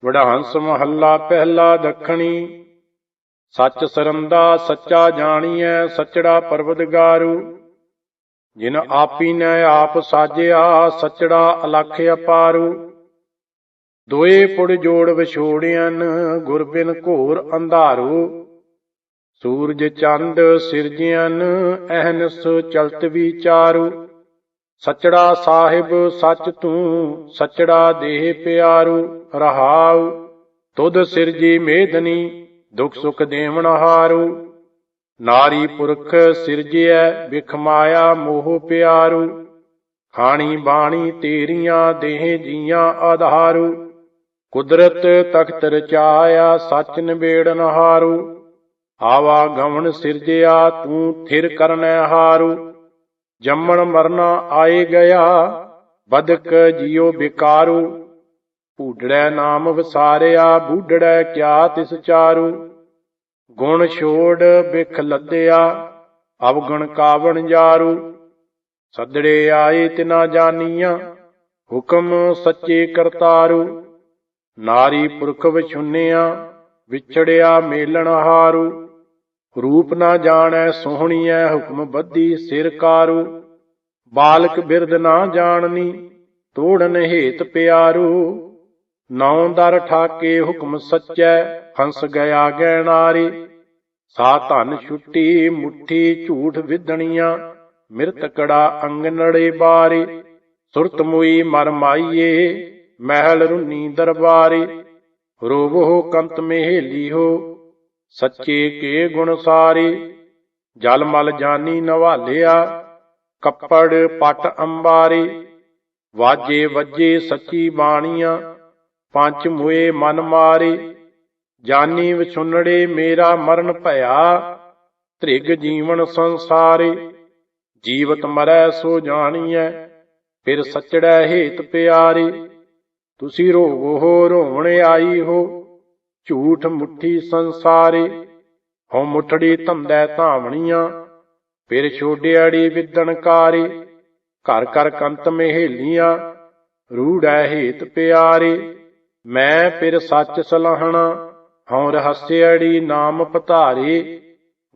ਵਡਹੰਸ ਮਹੱਲਾ ਪਹਿਲਾ ਦੱਖਣੀ। ਸੱਚ ਸਰੰਦਾ ਸੱਚਾ ਜਾਣੀਐ, ਸੱਚੜਾ ਪਰਵਦਗਾਰੂ। ਜਿਨ ਆਪੀਨੈ ਆਪ ਸਾਜਿਆ, ਸੱਚੜਾ ਅਲਖ ਅਪਾਰੂ। ਦੋਏ ਪੁੜ ਜੋੜ ਵਿਛੋੜਿਆਨ, ਗੁਰ ਬਿਨ ਘੋਰ ਅੰਧਾਰੂ। ਸੂਰਜ ਚੰਦ ਸਿਰਜਿਆਨ, ਅਹਨਿਸ ਚਲਤ ਵਿਚਾਰੂ। ਸੱਚੜਾ ਸਾਹਿਬ ਸੱਚ ਤੂੰ, ਸੱਚੜਾ ਦੇਹ ਪਿਆਰੂ। ਰਹਾਉ ਤੁਧ ਸਿਰਜੀ ਮੇਦਨੀ, ਦੁਖ ਸੁਖ ਦੇਵਨ ਹਾਰੂ। ਨਾਰੀ ਪੁਰਖ ਸਿਰਜਿਐ, ਬਿਖ ਮਾਇਆ ਮੋਹ ਪਿਆਰੂ। ਖਾਣੀ ਬਾਣੀ ਤੇਰੀਆਂ, ਦੇਹ ਜੀਆਂ ਆਧਾਰੂ। ਕੁਦਰਤ ਤਖਤ ਰਚਾਇਆ, ਸੱਚ ਨਿਬੇੜਨ ਹਾਰੂ। ਆਵਾ ਗਵਨ ਸਿਰਜਿਆ, ਤੂੰ ਥਿਰ ਕਰਨੈ ਹਾਰੂ। ਜੰਮਣ ਮਰਨਾ ਆਏ ਗਿਆ, ਬਦਕ ਜੀਉ ਬਿਕਾਰੂ। ਭੂਡੜੈ ਨਾਮ ਵਿਸਾਰਿਆ, ਬੂਡੜੈ ਕਿਆ ਤਿਸ ਚਾਰੂ। ਗੁਣ ਛੋੜ ਬਿਖ ਲੱਦਿਆ, ਅਵਗੁਣ ਕਾਵਣ ਜਾਰੂ। ਸੱਦੜੇ ਆਏ ਤਿਨਾ ਜਾਨੀਆਂ, ਹੁਕਮ ਸੱਚੇ ਕਰਤਾਰੂ। ਨਾਰੀ ਪੁਰਖ ਵਿਛੁੰਨਿਆ, ਵਿਛੜਿਆ ਮੇਲਣ ਹਾਰੂ। ਰੂਪ ਨਾ ਜਾਣੈ ਸੋਹਣੀਐ, ਹੁਕਮ ਬੱਧੀ ਸਿਰ ਕਾਰੂ। ਬਾਲਕ ਬਿਰਧ ਨਾ ਜਾਣਨੀ, ਤੋੜਨ ਹੇਤ ਪਿਆਰੂ। ਨੌ ਦਰ ਠਾਕੇ ਹੁਕਮ ਸੱਚੈ, ਫੰਸ ਗਿਆ ਗੈਨਾਰੀ। ਸਾ ਧਨ ਛੁੱਟੀ ਮੁੱਠੀ ਝੂਠ ਵਿਦਣੀਆਂ, ਮਿਰਤਕੜਾ ਅੰਗਨੜੇ ਬਾਰੀ। ਸੁਰਤ ਮੁਈ ਮਰ ਮਾਈਏ, ਮਹਿਲ ਰੁੰਨੀ ਦਰਬਾਰੀ। ਰੋਵੋ ਕੰਤ ਮਹੇਲੀਹੋ, ਸੱਚੇ ਕੇ ਗੁਣ ਸਾਰੀ। ਜਲ ਮਲ ਜਾਨੀ ਨਵਾਲਿਆ, ਕੱਪੜ ਪਟ ਅੰਬਾਰੀ। ਵਾਜੇ ਵੱਜੇ ਸੱਚੀ ਬਾਣੀਆਂ, ਪੰਚ ਮੋਏ ਮਨ ਮਾਰੀ। ਜਾਨੀ ਵਿਛੁੰਨੜੇ ਮੇਰਾ ਮਰਨ ਭਇਆ, ਧ੍ਰਿਗ ਜੀਵਨ ਸੰਸਾਰੀ। ਜੀਵਤ ਮਰੈ ਸੋ ਜਾਣੀਐ, ਫਿਰ ਸੱਚੜੈ ਹੇਤ ਪਿਆਰੀ। ਤੁਸੀਂ ਰੋਵੋ ਹੋ ਰੋਵਣ ਆਈ ਹੋ, ਝੂਠ ਮੁੱਠੀ ਸੰਸਾਰੀ। ਹਉ ਮੁੱਠੜੀ ਧੰਦੈ ਧਾਵਣੀਆਂ, ਫਿਰ ਛੋਡਿਆੜੀ ਵਿਦਣਕਾਰੀ। ਘਰ ਘਰ ਕੰਤ ਮਹੇਲੀਆਂ, ਰੂੜੈ ਹੇਤ ਪਿਆਰੀ। ਮੈਂ ਫਿਰ ਸੱਚ ਸਲਾਹਣਾ, ਹਉ ਰਹੱਸਿਆੜੀ ਨਾਮ ਪਧਾਰੀ।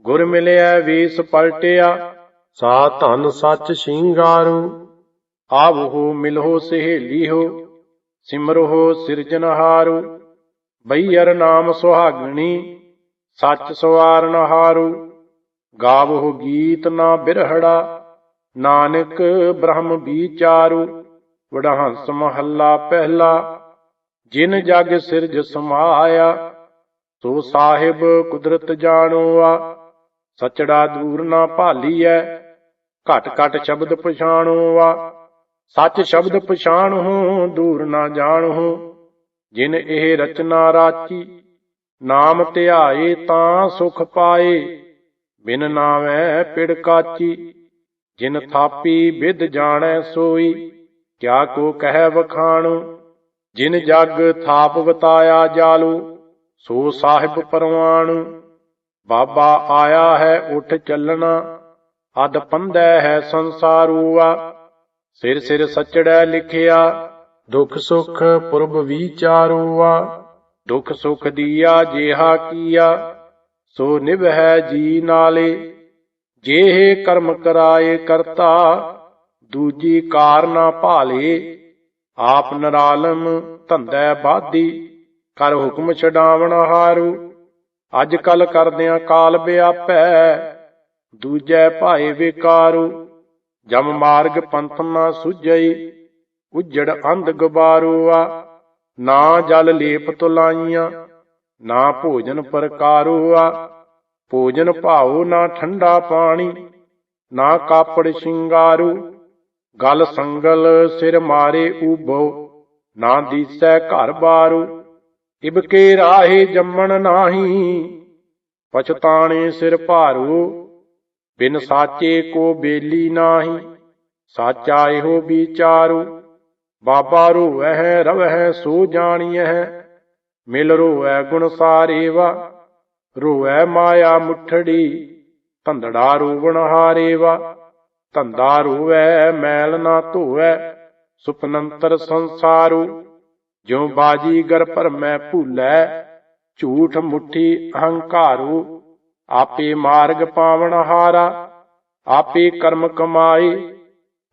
ਗੁਰ ਮਿਲਿਆ ਵੇਸ ਪਲਟਿਆ, ਸਾ ਧਨ ਸੱਚ ਸ਼ਿੰਗਾਰੂ। ਆਵੋ ਮਿਲੋ ਸਹੇਲੀਹੋ, ਸਿਮਰੋ ਸਿਰਜਨਹਾਰੂ। ਬਈਅਰ ਨਾਮ ਸੁਹਾਗਣੀ, ਸੱਚ ਸਵਾਰਨ ਹਾਰੂ। ਗਾਵੋ ਗੀਤ ਨਾ ਬਿਰਹੜਾ, ਨਾਨਕ ਬ੍ਰਹਮ ਵਿਚਾਰੂ। ਵਡਹੰਸ ਮਹੱਲਾ ਪਹਿਲਾ। ਜਿਨ ਜਗ ਸਿਰਜ ਸਮਾਇਆ, ਸੋ ਸਾਹਿਬ ਕੁਦਰਤ ਜਾਣੋਆ। ਸੱਚੜਾ ਦੂਰ ਨਾ ਭਾਲੀਐ, ਘਟ ਘਟ ਸ਼ਬਦ ਪਛਾਣੋਆ। ਸੱਚ ਸ਼ਬਦ ਪਛਾਣਹੁ, ਦੂਰ ਨਾ ਜਾਣਹੁ। ਜਿਨ ਇਹ ਰਚਨਾ ਰਾਚੀ, ਨਾਮ ਧਿਆਏ ਤਾਂ ਸੁਖ ਪਾਏ। ਬਿਨ ਨਾਵੈ ਪਿੜ ਕਾਚੀ, ਜਿਨ ਥਾਪੀ ਵਿਦ ਜਾਣੈ ਸੋਈ। ਕਿਆ ਕੋ ਕਹਿ ਵਖਾਣੁ, ਜਿਨ ਜਗ ਥਾਪ ਬਤਾਇਆ ਜਾਲੂ। ਸੋ ਸਾਹਿਬ ਪਰਵਾਣੁ। ਬਾਬਾ ਆਇਆ ਹੈ ਉੱਠ ਚੱਲਣਾ, ਅਧ ਪੰਧੈ ਹੈ ਸੰਸਾਰੂਆ। ਸਿਰ ਸਿਰ ਸੱਚੜੈ ਲਿਖਿਆ, ਦੁਖ ਸੁਖ ਪੁਰਬ ਵਿਚਾਰੂਆ। ਦੁਖ ਸੁਖ ਦੀਆ ਜੇਹਾ ਕੀਆ, ਸੋ ਨਿਭੈ ਜੀ ਨਾਲੇ। ਜੇਹੇ ਕਰਮ ਕਰਾਏ ਕਰਤਾ, ਦੂਜੀ ਕਾਰ ਨਾ ਭਾਲੇ। ਆਪ ਨਰਾਲਮ ਧੰਦੈ ਬਾਧੀ, ਕਰ ਹੁਕਮ ਛਡਾਵਣ ਹਾਰੂ। ਅੱਜ ਕੱਲ ਕਰਦਿਆਂ ਕਾਲ ਵਿਆਪੈ, ਦੂਜੈ ਭਾਏ ਵਿਕਾਰੂ। ਜਮ ਮਾਰਗ ਪੰਥ ਨਾ ਸੁਝਈ, ਉਜੜ ਅੰਧ ਗਬਾਰੂਆ। ਨਾ ਜਲ ਲੇਪ ਤੁਲਾਈਆਂ, ਨਾ ਭੋਜਨ ਪ੍ਰਕਾਰੂਆ। ਭੋਜਨ ਭਾਉ ਨਾ ਠੰਡਾ ਪਾਣੀ, ਨਾ ਕਾਪੜ ਸ਼ਿੰਗਾਰੂ। ਗਲ ਸੰਗਲ ਸਿਰ ਮਾਰੇ ਊਬੋ, ਨਾ ਦੀਸੈ ਘਰ ਬਾਰੂ। ਇਬਕੇ ਰਾਹੇ ਜੰਮਣ ਨਾਹੀ, ਪਛਤਾਣੇ ਸਿਰ ਭਾਰੂ। ਬਿਨ ਸਾਚੇ ਕੋ ਬੇਲੀ ਨਾਹੀ, ਸਾਚਾ ਇਹੋ ਵਿਚਾਰੂ। ਬਾਬਾ ਰੋਵਹਿ ਰਵਹਿ ਸੋ ਜਾਣੀਐ, ਮਿਲ ਰੋਵੈ ਗੁਣ ਸਾਰੇਵਾ। ਰੋਵੈ ਮਾਇਆ ਮੁੱਠੜੀ, ਧੰਦੜਾ ਰੋਵਣ ਹਾਰੇਵਾ। ਧੰਦਾ ਰੋਵੈ ਮੈਲ ਨਾ ਧੋਵੈ, ਸੁਪਨੰਤਰ ਸੰਸਾਰੂ। ਜਿਉ ਬਾਜੀਗਰ ਭਰਮੈ ਭੂਲੈ, ਝੂਠ ਮੁੱਠੀ ਅਹੰਕਾਰੂ। ਆਪੇ ਮਾਰਗ ਪਾਵਨ ਹਾਰਾ, ਆਪੇ ਕਰਮ ਕਮਾਏ।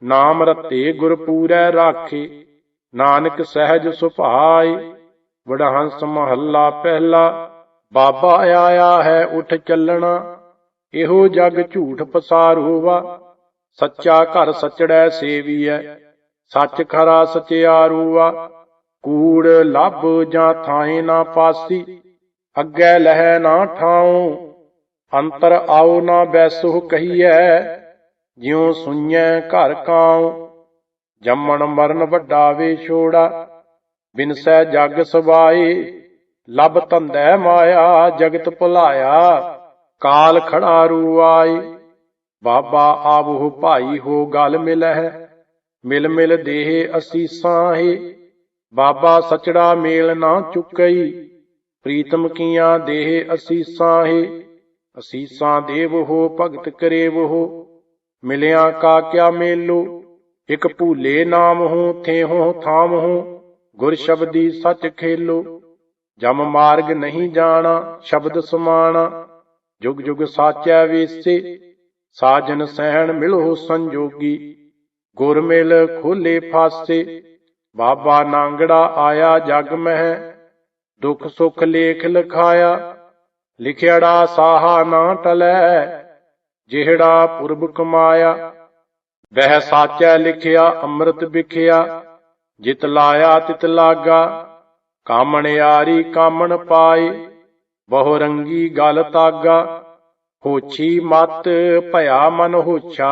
ਨਾਮ ਰਤੇ ਗੁਰ ਪੂਰੈ ਰਾਖੇ, ਨਾਨਕ ਸਹਿਜ ਸੁਭਾਏ। ਵਡਹੰਸ ਮਹੱਲਾ ਪਹਿਲਾ। ਬਾਬਾ ਆਇਆ ਹੈ ਉਠ ਚੱਲਣਾ, ਇਹੋ ਜਗ ਝੂਠ ਪਸਾਰੂਵਾ। ਸੱਚਾ ਘਰ ਸਚੜੈ ਸੇਵੀਐ, ਸੱਚ ਖਰਾ ਸਚਿਆਰੂਆ। ਕੂੜ ਲੱਭ ਜਾਂ ਥਾਏ ਨਾ ਪਾਸੀ, ਅੱਗੇ ਲਹੈ ਨਾ ਠਾਉ। ਅੰਤਰ ਆਓ ਨਾ ਬੈਸੋ ਕਹੀਐ, ਜਿਉ ਸੁਈਐ ਘਰ ਕਾਉ। ਜੰਮਣ ਮਰਨ ਵੱਡਾ ਵੇਛੋੜਾ, ਬਿਨਸੈ ਜਗ ਸਵਾਏ। ਲਬ ਧੰਦੈ ਮਾਇਆ ਜਗਤ ਭੁਲਾਇਆ, ਕਾਲ ਖੜਾਰੂ ਆਏ। ਬਾਬਾ ਆਵਹੁ ਭਾਈ ਹੋ ਗਲ ਮਿਲਹਿ, ਮਿਲ ਮਿਲ ਦੇਹ ਅਸੀਸਾਂ ਹੈ। ਬਾਬਾ ਸਚੜਾ ਮੇਲ ਨਾ ਚੁੱਕਈ, ਪ੍ਰੀਤਮ ਕੀਆਂ ਦੇਹ ਅਸੀਸਾਂ ਹੈ। ਅਸੀਸਾਂ ਦੇਵਹੁ ਭਗਤ ਕਰੇਵਹੁ, ਮਿਲਿਆ ਕਾ ਕਿਆ ਮੇਲੋ। ਇਕ ਭੂਲੇ ਨਾਮਹੁ ਥੇਹੁ ਥਾਮਹੁ, ਗੁਰ ਸ਼ਬਦੀ ਸੱਚ ਖੇਲੋ। ਜਮ ਮਾਰਗ ਨਹੀਂ ਜਾਣਾ ਸ਼ਬਦ ਸਮਾਣਾ, ਜੁਗ ਜੁਗ ਸਾਚੈ ਵੇਸੇ। ਸਾਜਨ ਸਹਿਣ ਮਿਲੋ ਸੰਜੋਗੀ, ਗੁਰ ਮਿਲ ਖੋਲੇ ਫਾਸੇ। ਬਾਬਾ ਨਾਂਗੜਾ ਆਇਆ ਜਗ ਮਹਿ, ਦੁਖ ਸੁਖ ਲੇਖ ਲਿਖਾਇਆ। ਲਿਖਿਆੜਾ ਸਾਹਾ ਨਾ ਟਲੈ, ਜਿਹੜਾ ਪੁਰਬ ਕਮਾਇਆ। ਬਹਿ ਸਾਚੈ ਲਿਖਿਆ ਅੰਮ੍ਰਿਤ ਵਿਖਿਆ, ਜਿਤ ਲਾਇਆ ਤਿਤ ਲਾਗਾ। ਕਾਮਣਿਆਰੀ ਕਾਮਣ ਪਾਏ, ਬਹੁ ਰੰਗੀ ਗਲ ਤਾਗਾ। ਹੋਛੀ ਮਤ ਭਇਆ ਮਨ ਹੋਛਾ,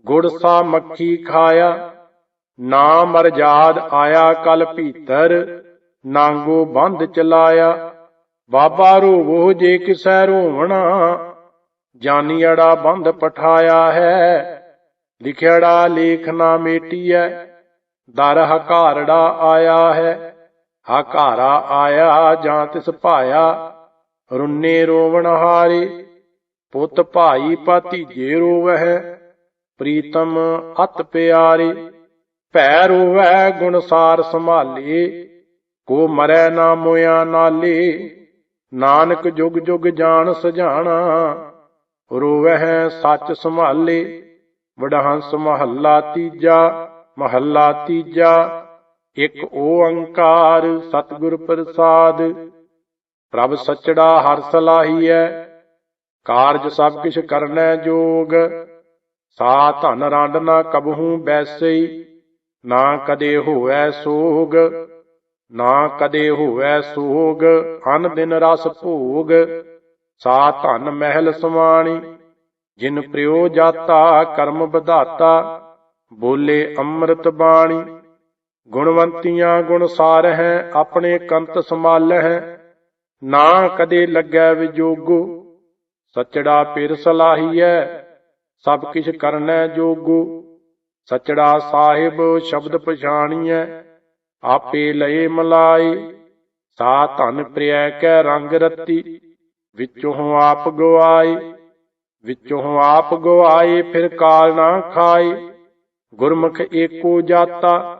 ਗੁੜ ਸਾ ਮੱਖੀ ਖਾਇਆ। ਨਾ ਮਰਜਾਦ ਆਇਆ ਕਲ ਭੀਤਰ, ਨਾਂਗੋ ਬੰਧ ਚਲਾਇਆ। ਬਾਬਾ ਰੋਵੋ ਜੇ ਕਿਸੈ ਰੋਵਣਾ, ਜਾਨੀਅੜਾ ਬੰਧ ਪਠਾਇਆ ਹੈ। ਲਿਖਿਆੜਾ ਲੇਖ ਨਾ ਮੇਟੀਐ, ਦਰ ਹਕਾਰੜਾ ਆਇਆ ਹੈ। ਹਕਾਰਾ ਆਇਆ ਜਾਂ ਤਿਸ ਭਾਇਆ, ਰੁੰਨੇ ਰੋਵਣ ਹਾਰੇ। ਪੁੱਤ ਭਾਈ ਭਤੀਜੇ ਰੋਵਹਿ, ਪ੍ਰੀਤਮ ਅਤ ਪਿਆਰੇ। ਭੈ ਰੋਵੈ ਗੁਣਸਾਰ ਸੰਭਾਲੇ, ਕੋ ਮਰੈ ਨਾ ਮੋਇਆ ਨਾਲੇ। ਨਾਨਕ ਜੁਗ ਜੁਗ ਜਾਣ ਸਜਾਣਾ, ਰੋਵਹਿ ਸੱਚ ਸੰਭਾਲੇ। ਵਡਹੰਸ ਮਹੱਲਾ ਤੀਜਾ। ਮਹੱਲਾ ਤੀਜਾ। ਇਕ ਓੰਕਾਰ ਸਤਿਗੁਰ ਪ੍ਰਸਾਦ, ਪ੍ਰਭ ਸਚੜਾ ਹਰਿ ਸਲਾਹੀਐ। ਕਾਰਜ ਸਭ ਕਿਛ ਕਰਨੈ ਜੋਗ, ਸਾ ਧਨ ਰੰਡ ਨਾ ਕਬਹੂ ਬੈਸਈ। ਨਾ ਕਦੇ ਹੋਵੈ ਸੋਗ, ਨਾ ਕਦੇ ਹੋਵੈ ਸੋਗ। ਅਨ ਦਿਨ ਰਸ ਭੋਗ, ਸਾ ਧਨ ਮਹਿਲ ਸਮਾਣੀ। ਜਿਨ ਪ੍ਰਿਓ ਜਾਤਾ ਕਰਮ ਵਿਧਾਤਾ, ਬੋਲੇ ਅੰਮ੍ਰਿਤ ਬਾਣੀ। ਗੁਣਵੰਤੀਆਂ ਗੁਣ ਸਾਰਹਿ, ਆਪਣੇ ਕੰਤ ਸੰਭਾਲਹਿ। ਨਾ ਕਦੇ ਲੱਗੈ ਵਿਜੋਗੋ, ਸਚੜਾ ਪਿਰ ਸਲਾਹੀਐ। ਸਭ ਕਿਛ ਕਰਨੈ ਜੋਗੋ, ਸਚੜਾ ਸਾਹਿਬ ਸ਼ਬਦ ਪਛਾਣੀਐ। ਆਪੇ ਲਏ ਮਲਾਈ, ਸਾ ਧਨ ਪ੍ਰਿਐ ਕੈ ਰੰਗ ਰਤੀ। ਵਿੱਚੋਂ ਆਪ ਗਵਾਏ, ਵਿੱਚੋਂ ਆਪ ਗਵਾਏ, ਫਿਰ ਕਾਲ ਨਾ ਖਾਏ। ਗੁਰਮੁਖ ਏਕੋ ਜਾਤਾ,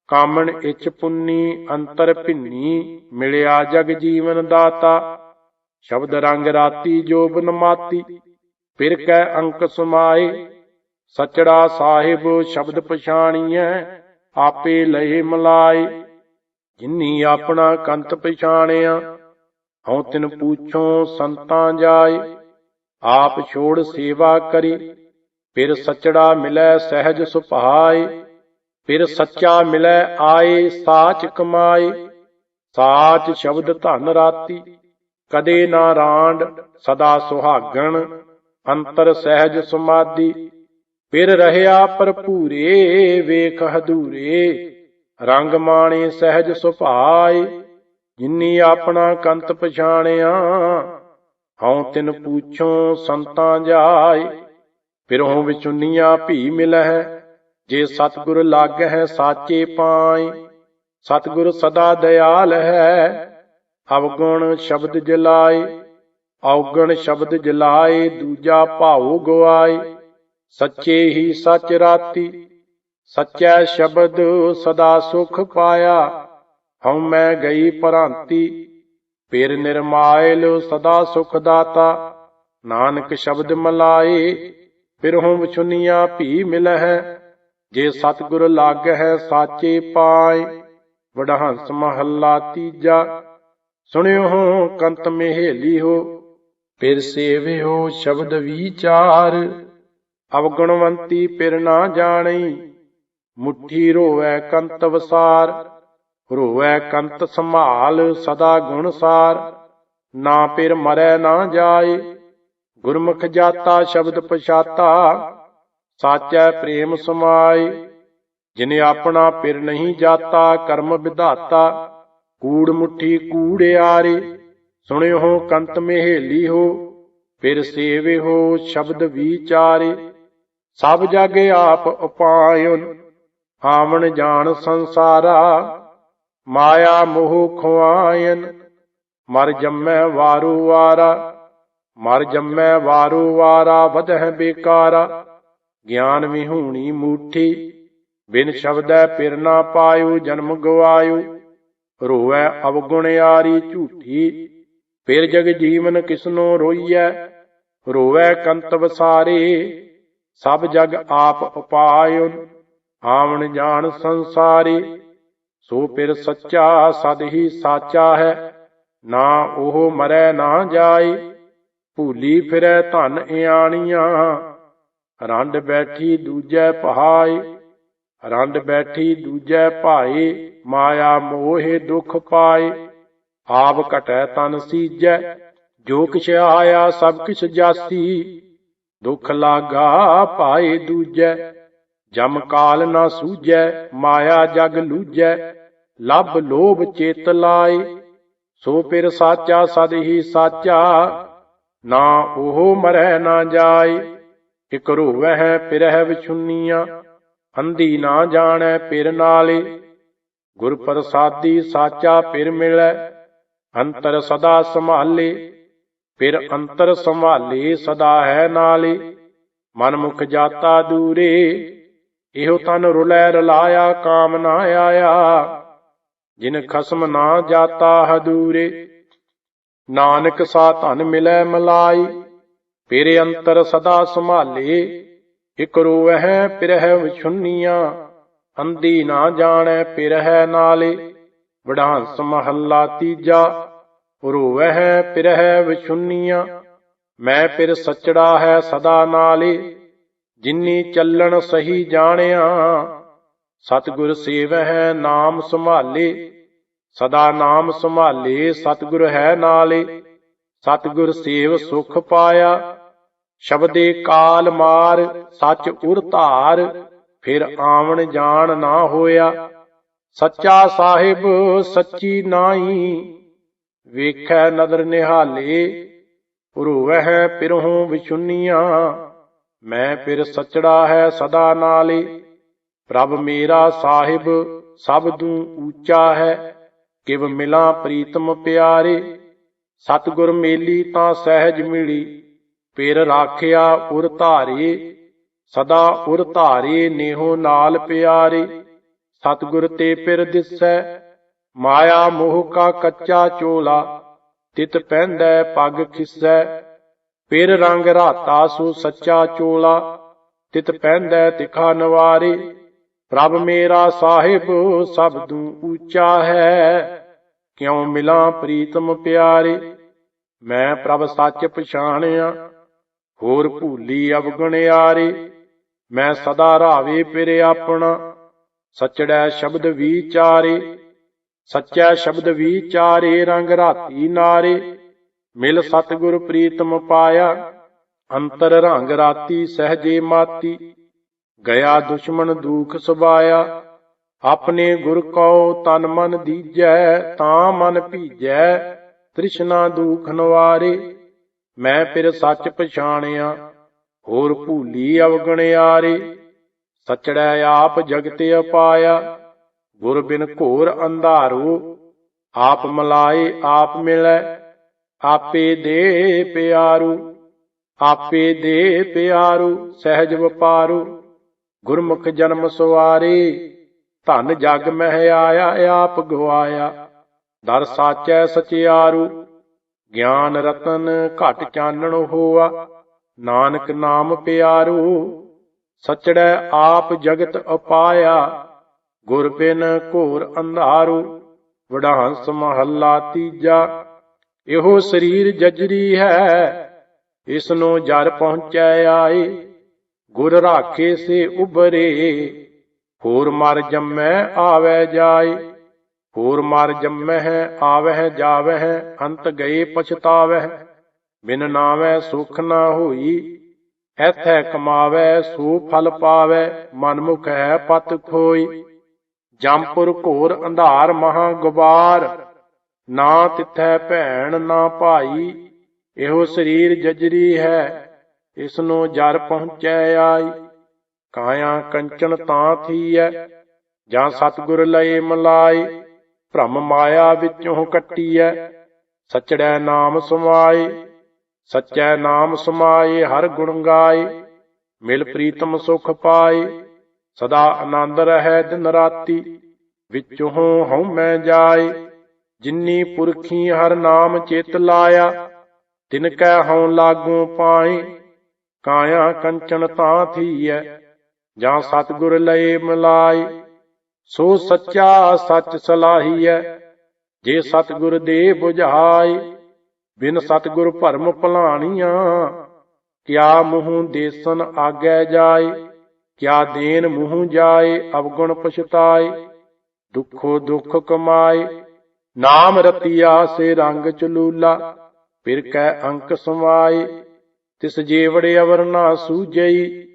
ਕਾਮਣ ਇਚ ਪੁੰਨੀ ਅੰਤਰ ਭਿੰਨੀ। ਮਿਲਿਆ ਜਗ ਜੀਵਨ ਦਾਤਾ, ਸ਼ਬਦ ਰੰਗ ਰਾਤੀ ਜੋਬਨ ਮਾਤੀ। ਫਿਰ ਕੈ ਅੰਕ ਸਮਾਏ, ਸਚੜਾ ਸਾਹਿਬ ਸ਼ਬਦ ਪਛਾਣੀਐ। ਆਪੇ ਲਏ ਮਲਾਏ, ਜਿਨੀ ਆਪਣਾ ਕੰਤ ਪਛਾਣਿਆ। ਹਉ ਤਿਨ ਪੂਛੋਂ ਸੰਤਾਂ ਜਾਏ, ਆਪ ਛੋੜ ਸੇਵਾ ਕਰੀ। ਫਿਰ ਸਚੜਾ ਮਿਲੈ ਸਹਿਜ ਸੁਭਾਏ, ਫਿਰ ਸੱਚਾ ਮਿਲੈ ਆਏ ਸਾਚ ਕਮਾਏ। ਸਾਚ ਸ਼ਬਦ ਧਨ ਰਾਤੀ, ਕਦੇ ਨਾ ਰਾਂਡ ਸਦਾ ਸੁਹਾਗਣ। ਅੰਤਰ ਸਹਿਜ ਸਮਾਧੀ, ਫਿਰ ਰਹਿਆ ਭਰਪੂਰੇ ਵੇਖ ਹਦੂਰੇ। ਰੰਗ ਮਾਣੇ ਸਹਿਜ ਸੁਭਾਏ, ਜਿਨੀ ਆਪਣਾ ਕੰਤ ਪਛਾਣਿਆ। ਹਉ ਤਿਨ ਪੂਛੋਂ ਸੰਤਾਂ ਜਾਏ, ਫਿਰੋਂ ਵਿਚੁੰਨੀਆਂ ਭੀ ਮਿਲਹਿ। ਜੇ ਸਤਿਗੁਰ ਲਾਗਹਿ ਸਾਚੇ ਪਾਏ, ਸਤਿਗੁਰ ਸਦਾ ਦਇਆਲ ਹੈ। ਅਵਗੁਣ ਸ਼ਬਦ ਜਲਾਏ, ਔਗਣ ਸ਼ਬਦ ਜਲਾਏ। ਦੂਜਾ ਭਾਉ ਗਵਾਏ, ਸੱਚੇ ਹੀ ਸੱਚ ਰਾਤੀ। ਸੱਚੈ ਸ਼ਬਦ ਸਦਾ ਸੁਖ ਪਾਇਆ, ਹਉ ਮੈਂ ਗਈ ਭਰਾਂਤੀ, ਫਿਰ ਨਿਰਮਾਇਲ ਸਦਾ ਸੁਖ ਦਾਤਾ। ਨਾਨਕ ਸ਼ਬਦ ਮਲਾਏ, ਫਿਰ ਹਉ ਵਿਛੁਨੀਆਂ ਭੀ ਮਿਲਹਿ। ਜੇ ਸਤਿਗੁਰ ਲਾਗਹਿ ਸਾਚੇ ਪਾਏ, ਵਡਹੰਸ ਮਹੱਲਾ ਤੀਜਾ। ਸੁਣਿਓ ਹੋ ਕੰਤ ਮਹੇਲੀ ਹੋ, ਫਿਰ ਸੇਵਿਓ ਸ਼ਬਦ ਵਿਚਾਰ। ਅਵਗੁਣਵੰਤੀ ਫਿਰ ਨਾ ਜਾਣੀ, ਮੁੱਠੀ ਰੋਵੈ ਕੰਤ ਵਸਾਰ। ਰੋਵੈ ਕੰਤ ਸੰਭਾਲ ਸਦਾ ਗੁਣ ਸਾਰ, ਨਾ ਫਿਰ ਮਰੈ ਨਾ ਜਾਏ। ਗੁਰਮੁਖ ਜਾਤਾ ਸ਼ਬਦ ਪਛਾਤਾ, ਸਾਚੈ ਪ੍ਰੇਮ ਸਮਾਏ। ਜਿਨ ਆਪਣਾ ਫਿਰ ਨਹੀਂ ਜਾਤਾ, ਕਰਮ ਵਿਧਾਤਾ ਕੂੜ ਮੁੱਠੀ ਕੂੜਿਆਰੇ। ਸੁਣਿਓ ਕੰਤ ਮਹੇਲੀ ਹੋ, ਫਿਰ ਸੇਵਿਓ ਸ਼ਬਦ ਵਿਚਾਰੇ। ਸਭ ਜਗ ਆਪ ਉਪਾਇਨ, ਆਵਣ ਜਾਣ ਸੰਸਾਰਾ। ਮਾਇਆ ਮੋਹ ਖੁਆਇਨ, ਮਰ ਜੰਮੈ ਵਾਰੋ ਵਾਰਾ। ਮਰ ਜੰਮੈ ਵਾਰੋ ਵਾਰਾ, ਵਧਹਿ ਬੇਕਾਰਾ। ਗਿਆਨ ਵਿਹੂਣੀ ਮੂਠੀ, ਬਿਨ ਸ਼ਬਦੈ ਫਿਰ ਨਾ ਪਾਇਓ ਜਨਮ ਗਵਾਇਓ। ਰੋਵੈ ਅਵਗੁਣਿਆਰੀ ਝੂਠੀ, ਫਿਰ ਜਗ ਜੀਵਨ ਕਿਸਨੋ ਰੋਈਐ। ਰੋਵੈ ਕੰਤ ਵਸਾਰੇ, ਸਭ ਜਗ ਆਪ ਉਪਾਇਨ, ਆਵਣ ਜਾਣ ਸੰਸਾਰੇ। ਸੋ ਫਿਰ ਸੱਚਾ ਸਦ ਹੀ ਸਾਚਾ ਹੈ, ਨਾ ਉਹ ਮਰੈ ਨਾ ਜਾਏ। ਭੂਲੀ ਫਿਰੈ ਧਨ ਇਆਣੀਆਂ, ਰੰਡ ਬੈਠੀ ਦੂਜੈ ਪਹਾਏ। ਰੰਡ ਬੈਠੀ ਦੂਜੈ ਭਾਏ, ਮਾਇਆ ਮੋਹਿ ਦੁਖ ਪਾਏ। ਆਪ ਘਟੈ ਤਨ ਸੀਜੈ, ਜੋ ਕਿਛ ਆਇਆ ਸਭ ਕਿਛ ਜਾਸੀ। ਦੁਖ ਲਾਗਾ ਪਾਏ ਦੂਜੈ, ਜਮ ਕਾਲ ਨਾ ਸੂਝੈ। ਮਾਇਆ ਜਗ ਲੂਝੈ, ਲੱਭ ਲੋਭ ਚਿਤ ਲਾਏ। ਸੋ ਫਿਰ ਸਾਚਾ ਸਦ ਹੀ ਸਾਚਾ, ਨਾ ਉਹ ਮਰੈ ਨਾ ਜਾਏ। ਇਕ ਰੋਵਹਿ ਫਿਰਹਿ ਵਿਛੁਨੀਆਂ, ਅੰਧੀ ਨਾ ਜਾਣੈ ਫਿਰ ਨਾਲੇ। ਗੁਰ ਪ੍ਰਸਾਦੀ ਸਾਚਾ ਫਿਰ ਮਿਲੈ, ਅੰਤਰ ਸਦਾ ਸੰਭਾਲੇ। ਫਿਰ ਅੰਤਰ ਸੰਭਾਲੇ ਸਦਾ ਹੈ ਨਾਲੇ। ਮਨ ਮੁਖ ਜਾਤਾ ਦੂਰੇ, ਇਹੋ ਤਨ ਰੁਲੈ ਰਲਾਇਆ ਕਾਮ ਨਾ ਆਇਆ। ਜਿਨ ਖਸਮ ਨਾ ਜਾਤਾ ਹਦੂਰੇ, ਨਾਨਕ ਸਾ ਧਨ ਮਿਲੈ ਮਲਾਈ। ਫਿਰ ਅੰਤਰ ਸਦਾ ਸੰਭਾਲੇ, ਇਕ ਰੋਵਹਿ ਫਿਰਹਿ ਵਿਛੁਨੀਆਂ। ਅੰਧੀ ਨਾ ਜਾਣੈ ਫਿਰਹਿ ਨਾਲੇ। ਵਡਹੰਸ ਮਹੱਲਾ ਤੀਜਾ। ਰੋਵਹਿ ਫਿਰਹਿ ਵਿਛੁਨੀਆਂ, ਮੈਂ ਫਿਰ ਸਚੜਾ ਹੈ ਸਦਾ ਨਾਲੇ। ਜਿਨੀ ਚੱਲਣ ਸਹੀ ਜਾਣਿਆ, ਸਤਿਗੁਰ ਸੇਵਹਿ ਨਾਮ ਸੰਭਾਲੇ। ਸਦਾ ਨਾਮ ਸੰਭਾਲੇ ਸਤਿਗੁਰ ਹੈ ਨਾਲੇ। ਸਤਿਗੁਰ ਸੇਵ ਸੁਖ ਪਾਇਆ, ਸ਼ਬਦੇ ਕਾਲ ਮਾਰ। ਸੱਚ ਉਰ ਧਾਰ, ਫਿਰ ਆਵਣ ਜਾਣ ਨਾ ਹੋਇਆ। ਸੱਚਾ ਸਾਹਿਬ ਸੱਚੀ ਨਾਈ, ਵੇਖੈ ਨਦਰ ਨਿਹਾਲੇ। ਰੋਵਹਿ ਫਿਰਹੁ ਵਿਛੁਨੀਆਂ, ਮੈਂ ਫਿਰ ਸਚੜਾ ਹੈ ਸਦਾ ਨਾਲੇ। ਪ੍ਰਭ ਮੇਰਾ ਸਾਹਿਬ ਸਬਦੂ ਊਚਾ ਹੈ, ਕਿਵ ਮਿਲਾਂ ਪ੍ਰੀਤਮ ਪਿਆਰੇ। ਸਤਿਗੁਰ ਮੇਲੀ ਤਾਂ ਸਹਿਜ ਮਿਲੀ, ਫਿਰ ਰਾਖਿਆ ਉਰ ਧਾਰੇ। ਸਦਾ ਉਰ ਧਾਰੇ ਨੇਹੋ ਨਾਲ ਪਿਆਰੇ। ਸਤਿਗੁਰ ਤੇ ਫਿਰ ਦਿਸੈ, ਮਾਇਆ ਮੋਹ ਕਾ ਕੱਚਾ ਚੋਲਾ। ਤਿਤ ਪਹਿੰਦੈ ਪੱਗ ਖਿਸੈ, ਫਿਰ ਰੰਗ ਰਾਤਾ ਸੋ ਸੱਚਾ ਚੋਲਾ। ਤਿਤ ਪਹਿੰਦੈ ਤਿਖਾ ਨਵਾਰੇ। ਪ੍ਰਭ ਮੇਰਾ ਸਾਹਿਬ ਸਬਦੂ ਊਚਾ ਹੈ, ਕਿਉ ਮਿਲਾਂ ਪ੍ਰੀਤਮ ਪਿਆਰੇ। ਮੈਂ ਪ੍ਰਭ ਸੱਚ ਪਛਾਣਿਆ, ਹੋਰ ਭੂਲੀ ਅਵਗੁਣਿਆਰੇ। ਮੈਂ ਸਦਾ ਰਾਵੇ ਫਿਰ ਆਪਣਾ, ਸਚੜੈ ਸ਼ਬਦ ਵਿਚਾਰੇ। ਸੱਚੈ ਸ਼ਬਦ ਵਿਚਾਰੇ, ਰੰਗ ਰਾਤੀ ਨਾਰੇ। ਮਿਲ ਸਤਿਗੁਰ ਪ੍ਰੀਤਮ ਪਾਇਆ, ਅੰਤਰ ਰੰਗ ਰਾਤੀ ਸਹਜੇ ਮਾਤੀ। ਗਿਆ ਦੁਸ਼ਮਨ ਦੂਖ ਸਬਾਇਆ, ਆਪਣੇ ਗੁਰ ਕਉ ਤਨ ਮਨ ਦੀਜੈ। ਤਾਂ ਮਨ ਭੀਜੈ ਤ੍ਰਿਸ਼ਨਾ ਦੂਖ ਨਿਵਾਰੇ। ਮੈਂ ਫਿਰ ਸੱਚ ਪਛਾਣਿਆ, ਹੋਰ ਭੂਲੀ ਅਵਗੁਣਿਆਰੇ। ਸਚੜੈ ਆਪ ਜਗਤ ਅਪਾਇਆ, ਗੁਰ ਬਿਨ ਘੋਰ ਅੰਧਾਰੋ। ਆਪ ਮਲਾਏ ਆਪ ਮਿਲੈ, ਆਪੇ ਦੇ ਪਿਆਰੂ। ਆਪੇ ਦੇ ਪਿਆਰੂ ਸਹਿਜ ਵਪਾਰੂ, ਗੁਰਮੁਖ ਜਨਮ ਸਵਾਰੇ। ਧਨ ਜਗ ਮਹਿ ਆਇਆ ਆਪ ਗਵਾਇਆ। ਦਰ ਸਾਚੈ ਸਚਿਆਰੂ ਗਿਆਨ ਰਤਨ ਘਟ ਚਾਨਣ ਹੋਆ। ਨਾਨਕ ਨਾਮ ਪਿਆਰੂ ਸਚੜੈ ਆਪ ਜਗਤ ਅਪਾਇਆ। ਗੁਰ ਬਿਨ ਘੋਰ ਅੰਧਾਰੂ ਵਡਾਂਸ ਮਹੱਲਾ ਤੀਜਾ। ਇਹੋ ਸਰੀਰ ਜਜਰੀ ਹੈ ਇਸਨੂੰ ਜਰ ਪਹੁੰਚੈ ਆਏ। ਗੁਰ ਰਾਖੇ ਸੇ ਉਬਰੇ ਹੋਰ ਮਰ ਜੰਮੈ ਆਵੈ ਜਾਏ। ਹੋਰ ਮਰ ਜੰਮਹਿ ਆਵਹਿ ਜਾਵਹਿ ਅੰਤ ਗਏ ਪਛਤਾਵਹਿ। ਬਿਨ ਨਾਵੈ ਸੁਖ ਨਾ ਹੋਈ ਐਥੈ ਕਮਾਵੈ ਸੋ ਫਲ ਪਾਵੈ। ਮਨਮੁਖ ਹੈ ਪਤ ਖੋਈ ਜੰਪੁਰ ਘੋਰ ਅੰਧਾਰ ਮਹਾ ਗੁਬਾਰ। ਨਾ ਤਿਥੈ ਭੈਣ ਨਾ ਭਾਈ ਇਹੋ ਸਰੀਰ ਜਜਰੀ ਹੈ ਇਸਨੂੰ ਜਰ ਪਹੁੰਚੈ ਆਈ। ਕਾਇਆ ਕੰਚਨ ਤਾਂ ਥੀਐ ਜਾਂ ਸਤਿਗੁਰ ਲਏ ਮਲਾਈ। ਭ੍ਰਮ ਮਾਇਆ ਵਿੱਚੋਂ ਕੱਟੀਐ ਸਚੜੈ ਨਾਮ ਸਮਾਏ। ਸਚੈ ਨਾਮ ਸਮਾਏ ਹਰ ਗੁਣ ਗਾਏ। ਮਿਲ ਪ੍ਰੀਤਮ ਸੁਖ ਪਾਏ ਸਦਾ ਆਨੰਦ ਰਹੈ ਦਿਨ ਰਾਤੀ। ਵਿੱਚੋਂ ਹਉਮੈ ਜਾਏ ਜਿਨੀ ਪੁਰਖੀ ਹਰ ਨਾਮ ਚਿਤ ਲਾਇਆ। ਤਿਨ ਕੈ ਹਉ ਲਾਗੂ ਪਾਏ ਕਾਇਆ ਕੰਚਨ ਤਾਂ ਥੀਐ ਜਾਂ ਸਤਿਗੁਰ ਲਏ ਮਿਲਾਈ। ਸੋ ਸੱਚਾ ਸੱਚ ਸਲਾਹੀਐ ਜੇ ਸਤਿਗੁਰ ਦੇ ਬੁਝਾਈ। ਬਿਨ ਸਤਿਗੁਰ ਭਰਮ ਭੁਲਾਣੀਆਂ ਕਿਆ ਮੂੰਹ ਦੇਸਨ ਆਗੈ ਜਾਏ। ਕਿਆ ਦੇਨ ਮੂੰਹ ਜਾਏ ਅਵਗੁਣ ਪਛਤਾਏ। ਦੁਖੋ ਦੁਖ ਕਮਾਏ ਨਾਮ ਰਤੀਆ ਸੇ ਰੰਗ ਚਲੂਲਾ। ਫਿਰ ਕੈ ਅੰਕ ਸਮਾਏ ਤਿਸ ਜੇਵੜ ਅਵਰ ਨਾ ਸੂਝਈ।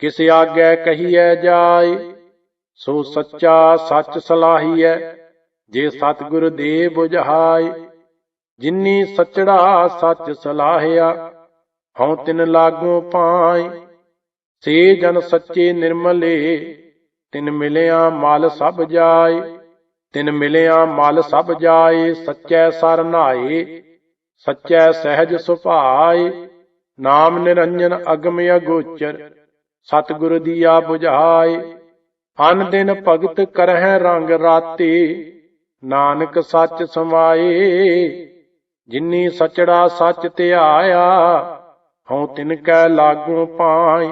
ਕਿਸ ਆਗੈ ਕਹੀਐ ਜਾਏ। ਸੋ ਸੱਚਾ ਸੱਚ ਸਲਾਹੀਐ ਜੇ ਸਤਿਗੁਰ ਦੇ ਬੁਝਾਏ। ਜਿਨੀ ਸਚੜਾ ਸੱਚ ਸਲਾਹਿਆ ਹਉ ਤਿਨ ਲਾਗੂ ਪਾਏ। ਸੇ ਜਨ ਸੱਚੇ ਨਿਰਮਲੇ ਤਿਨ ਮਿਲਿਆ ਮਲ ਸਭ ਜਾਏ। ਤਿਨ ਮਿਲਿਆ ਮਲ ਸਭ ਜਾਏ ਸੱਚੈ ਸਰ ਨਾਏ। ਸੱਚੈ ਸਹਿਜ ਸੁਭਾਏ ਨਾਮ ਨਿਰੰਜਨ ਅਗਮ ਅਗੋਚਰ। ਸਤਿਗੁਰ ਦੀਆ ਬੁਝਾਏ ਅਨ ਦਿਨ ਭਗਤ ਕਰਹਿ ਰੰਗ ਰਾਤੇ। ਨਾਨਕ ਸੱਚ ਸਮਾਏ ਜਿਨੀ ਸਚੜਾ ਸੱਚ ਧਿਆਇਆ ਹਉ ਤਿਨ ਕੈ ਲਾਗੂ ਪਾਏ।